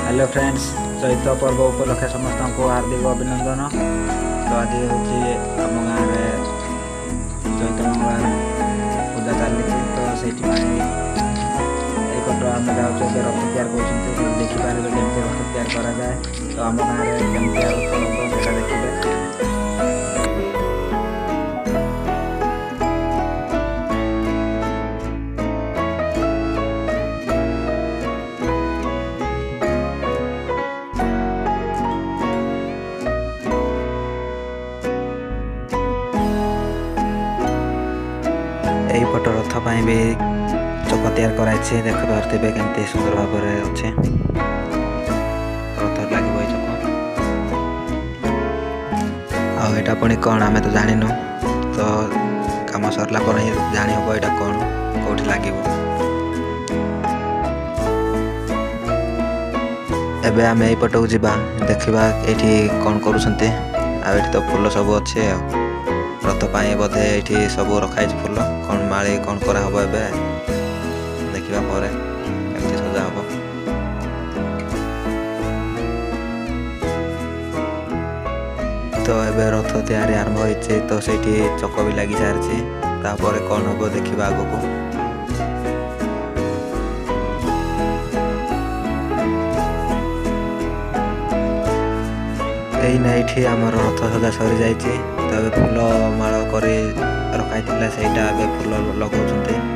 Hello friends, चैत पर्व उपलक्षे समस्त को हार्दिक अभिनंदन। तो आज हूँ आम गाँव में चैत मंगलार पूजा चली। तो से आम जाऊँ रथ तैयार कर देखिपारे केमती रथ तैयार कराए। तो आम गाँव में केमती रथ हम से देखिए। यहीपट रथ पर भी चक तैयार कराई देख पारे केमती सुंदर भाव अच्छे रथ लगे चक आटा पुणी कौन आम तो जानू। तो कम सरला पर ही जानी हम यहाँ कौन कौटी लगे। एबे आम यहीपट को जावा देखा ये कौन कर तो फूल सब अच्छे रथ पाई बोधे ये सब रखाई फूल कौन माली कौन करा हबो एबे देखिबा परे केमती सजा हबो। तो एबे रथ तैयारी आरंभ होइछे। तो सेठी चक भी लगी सारछि तापर कौन हबो देखिबा आगको। ये आमर रथ सजा सरी जाइए। तो फूल माल कर रखाई से फूल लगा।